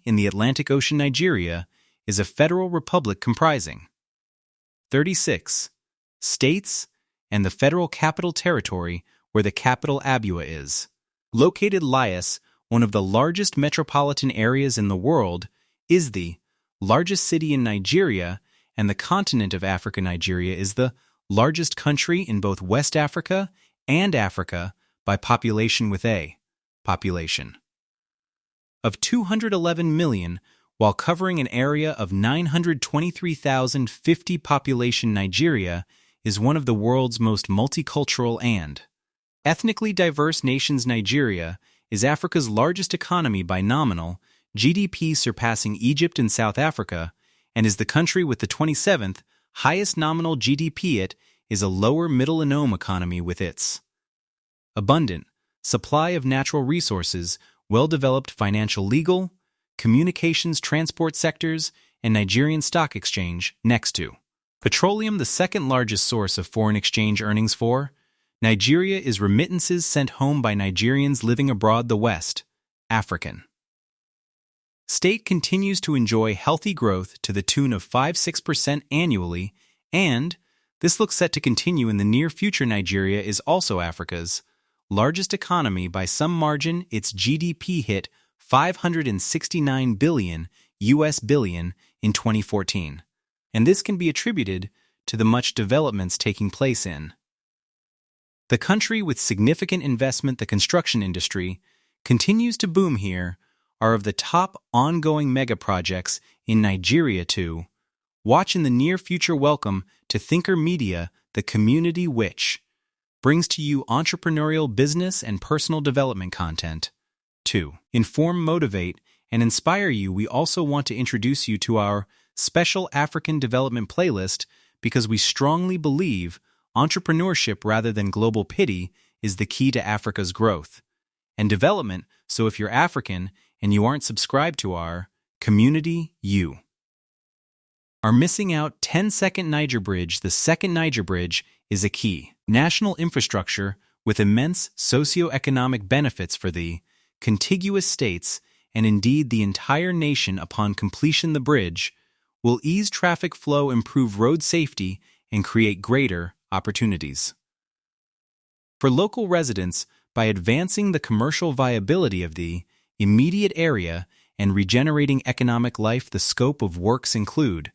in the Atlantic Ocean. Nigeria is a federal republic comprising 36 states and the Federal Capital Territory, where the capital Abuja is. Located Lagos, one of the largest metropolitan areas in the world, is the largest city in Nigeria, and the continent of Africa. Nigeria is the largest country in both West Africa and Africa by population, with a population of 211 million, while covering an area of 923,050 population. Nigeria is one of the world's most multicultural and ethnically diverse nations. Nigeria is Africa's largest economy by nominal GDP, surpassing Egypt and South Africa, and is the country with the 27th highest nominal GDP. It is a lower middle NEOM economy with its abundant supply of natural resources, well-developed financial, legal, communications, transport sectors, and Nigerian stock exchange. Next to petroleum, the second largest source of foreign exchange earnings for Nigeria is remittances sent home by Nigerians living abroad. The West African state continues to enjoy healthy growth to the tune of 5–6% annually, and this looks set to continue in the near future. Nigeria is also Africa's largest economy by some margin. Its GDP hit $569 billion in 2014, and this can be attributed to the much developments taking place in the country. With significant investment, the construction industry continues to boom here. Are of the top ongoing megaprojects in Nigeria to watch in the near future. Welcome to Thinker Media, the community which brings to you entrepreneurial, business, and personal development content to inform, motivate, and inspire you. We also want to introduce you to our special African development playlist, because we strongly believe entrepreneurship rather than global pity is the key to Africa's growth and development. So if you're African and you aren't subscribed to our community, you are missing out. 10-second Niger Bridge. The second Niger Bridge is a key national infrastructure with immense socio-economic benefits for the contiguous states and indeed the entire nation. Upon completion, the bridge will ease traffic flow, improve road safety, and create greater opportunities for local residents by advancing the commercial viability of the immediate area and regenerating economic life. The scope of works include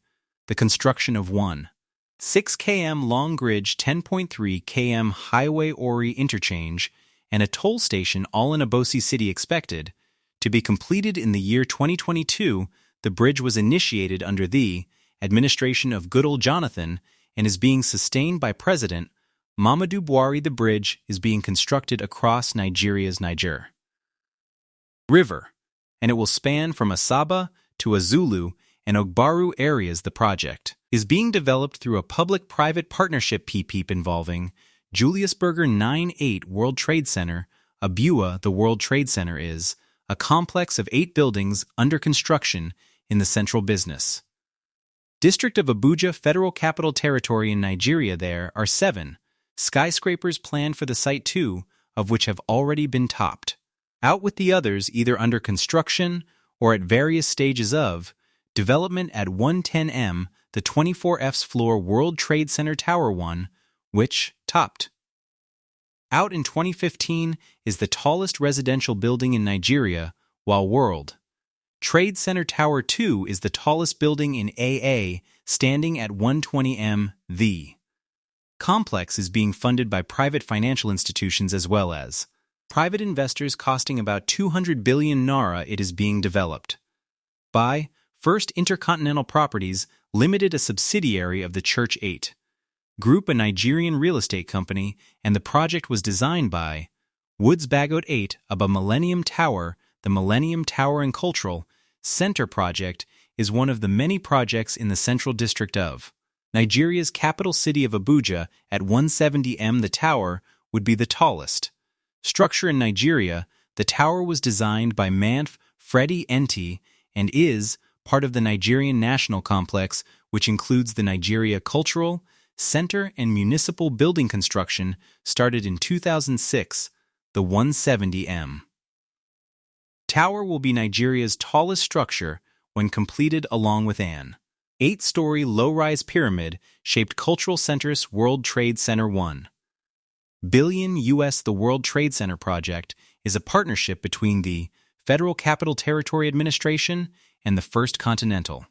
the construction of 1 6 km long bridge, 10.3 km highway Ori interchange, and a toll station, all in Obosi City, expected to be completed in the year 2022. The bridge was initiated under the administration of good old Jonathan and is being sustained by President Muhammadu Buhari. The bridge is being constructed across Nigeria's Niger River, and it will span from Asaba to Azulu and Ogbaru areas. The project is being developed through a public-private partnership (PPP) involving Julius Berger 9/8 World Trade Center. Abuja, the World Trade Center, is a complex of 8 buildings under construction in the central business district of Abuja, Federal Capital Territory in Nigeria. There are 7 skyscrapers planned for the site, 2 of which have already been topped out, with the others either under construction or at various stages of development. At 110M, the 24th floor World Trade Center Tower 1, which topped out in 2015, is the tallest residential building in Nigeria, while World Trade Center Tower 2 is the tallest building in AA, standing at 120M. The complex is being funded by private financial institutions as well as private investors, costing about 200 billion naira. It is being developed by First Intercontinental Properties Limited, a subsidiary of the Church 8 Group, a Nigerian real estate company, and the project was designed by Woods Bagot 8 of a Millennium Tower. The Millennium Tower and Cultural Center project is one of the many projects in the central district of Nigeria's capital city of Abuja. At 170M, the tower would be the tallest structure in Nigeria. The tower was designed by Manf Freddy Enti and is part of the Nigerian National Complex, which includes the Nigeria Cultural Center and municipal building. Construction started in 2006. The 170M tower will be Nigeria's tallest structure when completed, along with an 8-story low-rise pyramid-shaped cultural center's World Trade Center 1 billion US. The World Trade Center project is a partnership between the Federal Capital Territory Administration and the First Continental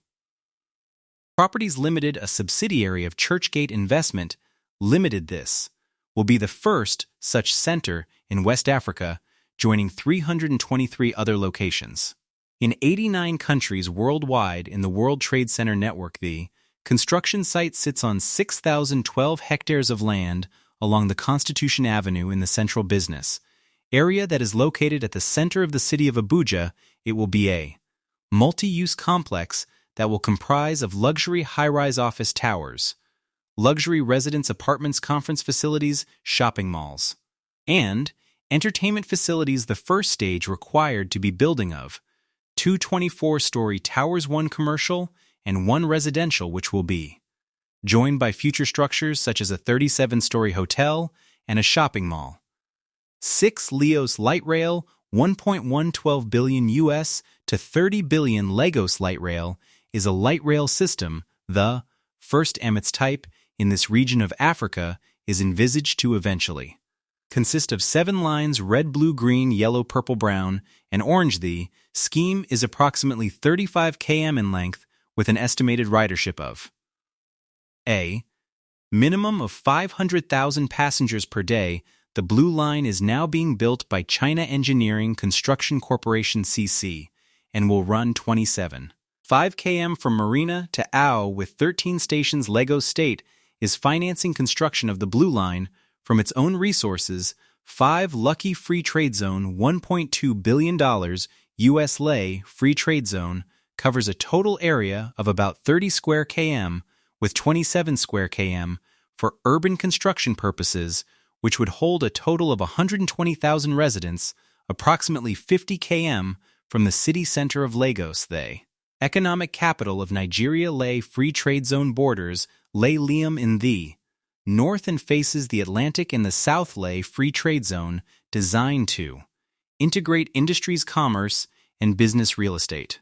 Properties Limited, a subsidiary of Churchgate Investment Limited. This will be the first such center in West Africa, joining 323 other locations. In 89 countries worldwide in the World Trade Center network, the construction site sits on 6,012 hectares of land along the Constitution Avenue in the central business area that is located at the center of the city of Abuja. It will be a multi-use complex that will comprise of luxury high-rise office towers, luxury residence apartments, conference facilities, shopping malls, and entertainment facilities. The first stage required to be building of 2 24-story towers, 1 commercial and 1 residential, which will be joined by future structures such as a 37-story hotel and a shopping mall. 6 Leos light rail, 1.112 billion US to 30 billion. Lagos light rail is a light rail system, the first of its type in this region of Africa, is envisaged to eventually consist of 7 lines: red, blue, green, yellow, purple, brown, and orange. The scheme is approximately 35 km in length with an estimated ridership of a minimum of 500,000 passengers per day. The Blue Line is now being built by China Engineering Construction Corporation (CC) and will run 27.5 km from Marina to Ao with 13 stations. Lagos State is financing construction of the Blue Line from its own resources. 5 Lucky Free Trade Zone, $1.2 billion US. Lay Free Trade Zone covers a total area of about 30 square km with 27 square km for urban construction purposes, which would hold a total of 120,000 residents, approximately 50 km from the city center of Lagos. The economic capital of Nigeria. Lay Free Trade Zone borders Lay NEOM in the north and faces the Atlantic in the south. Lay Free Trade Zone designed to integrate industries, commerce, and business, real estate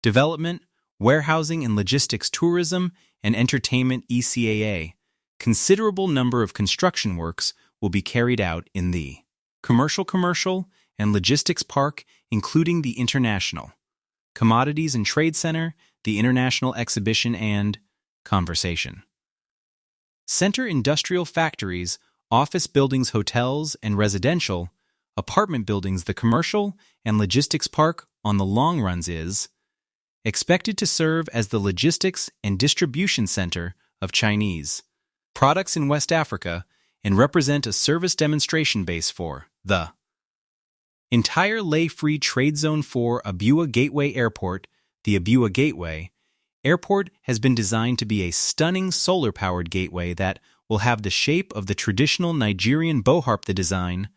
development, warehousing and logistics, tourism, and entertainment, ECAA. Considerable number of construction works will be carried out in the commercial, and logistics park, including the International Commodities and Trade Center, the International Exhibition and Conversation Center, industrial factories, office buildings, hotels, and residential apartment buildings. The commercial and logistics park on the long runs is expected to serve as the logistics and distribution center of Chinese products in West Africa and represent a service demonstration base for the entire Lay Free Trade Zone. For Abuja Gateway Airport. The Abuja Gateway Airport has been designed to be a stunning solar-powered gateway that will have the shape of the traditional Nigerian boharp. The design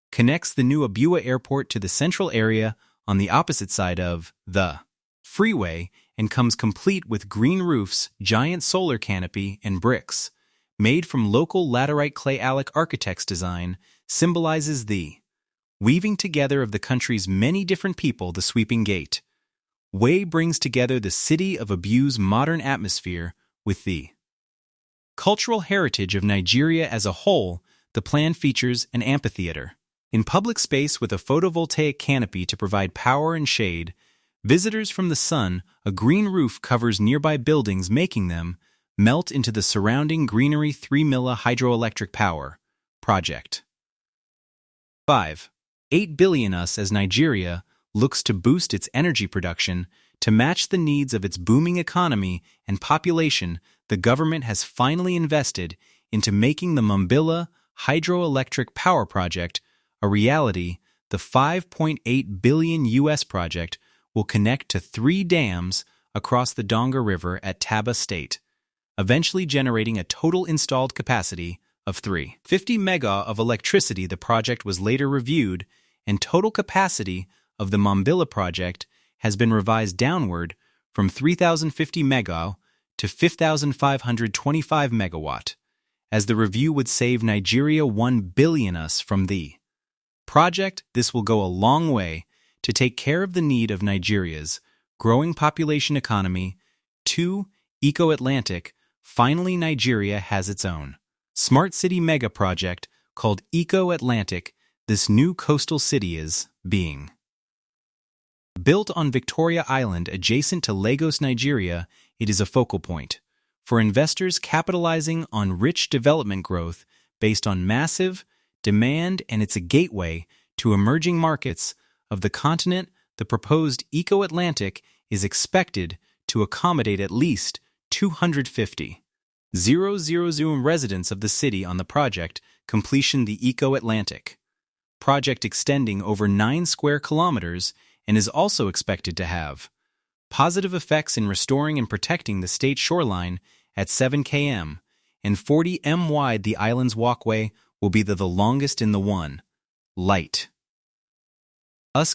connects the new Abuja Airport to the central area on the opposite side of the freeway and comes complete with green roofs, giant solar canopy, and bricks made from local laterite clay. Alec Architects design symbolizes the weaving together of the country's many different people. The sweeping gate way brings together the city of Abuja's modern atmosphere with the cultural heritage of Nigeria as a whole. The plan features an amphitheater in public space with a photovoltaic canopy to provide power and shade visitors from the sun. A green roof covers nearby buildings, making them melt into the surrounding greenery. 3 Milla hydroelectric power project. 5. 8 billion US. As Nigeria looks to boost its energy production to match the needs of its booming economy and population, the government has finally invested into making the Mambilla hydroelectric power project a reality. The 5.8 billion US project will connect to 3 dams across the Donga River at Taba State, eventually generating a total installed capacity of 350 mega of electricity. The project was later reviewed, and total capacity of the Mambilla project has been revised downward from 3,050 mega to 5,525 megawatt, as the review would save Nigeria 1 billion US from the Project, this will go a long way to take care of the need of Nigeria's growing population economy. 2. Eco-Atlantic. Finally, Nigeria has its own smart city megaproject called Eco-Atlantic. This new coastal city is being built on Victoria Island adjacent to Lagos, Nigeria. It is a focal point for investors capitalizing on rich development growth based on massive demand, and it's a gateway to emerging markets of the continent. The proposed Eco-Atlantic is expected to accommodate at least 250,000 residents of the city on the project completion. The Eco-Atlantic project extending over 9 square kilometers and is also expected to have positive effects in restoring and protecting the state shoreline at 7 km and 40 m wide. The island's walkway will be the longest in the one. Light.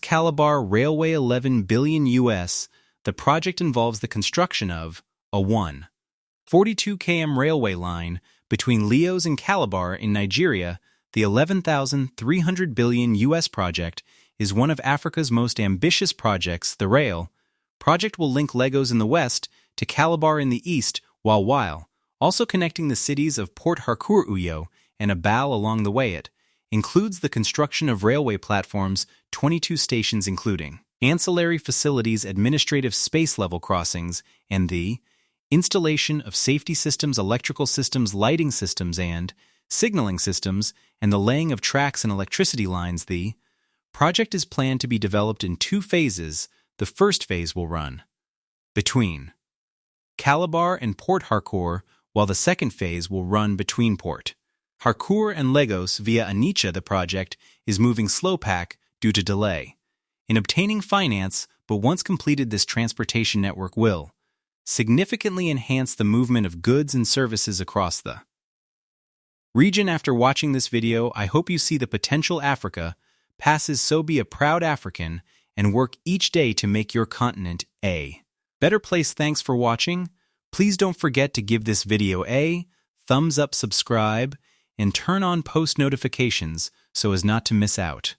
Calabar Railway 11 billion US. The project involves the construction of a 142 km railway line between Lagos and Calabar in Nigeria. The 11,300 billion US project is one of Africa's most ambitious projects. The rail project will link Lagos in the west to Calabar in the east, while also connecting the cities of Port Harcourt, Uyo, and Abal along the way. It includes the construction of railway platforms, 22 stations including ancillary facilities, administrative space level crossings, and the installation of safety systems, electrical systems, lighting systems, and signaling systems, and the laying of tracks and electricity lines. The project is planned to be developed in 2 phases. The first phase will run between Calabar and Port Harcourt, while the second phase will run between Port Harcourt and Lagos via Onitsha. The project is moving slowpack due to delay in obtaining finance, but once completed, this transportation network will significantly enhance the movement of goods and services across the region. After watching this video, I hope you see the potential Africa passes. So be a proud African and work each day to make your continent a better place. Thanks for watching. Please don't forget to give this video a thumbs up, subscribe, and turn on post notifications so as not to miss out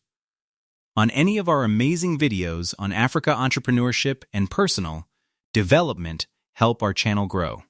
on any of our amazing videos on Africa entrepreneurship and personal development. Help our channel grow.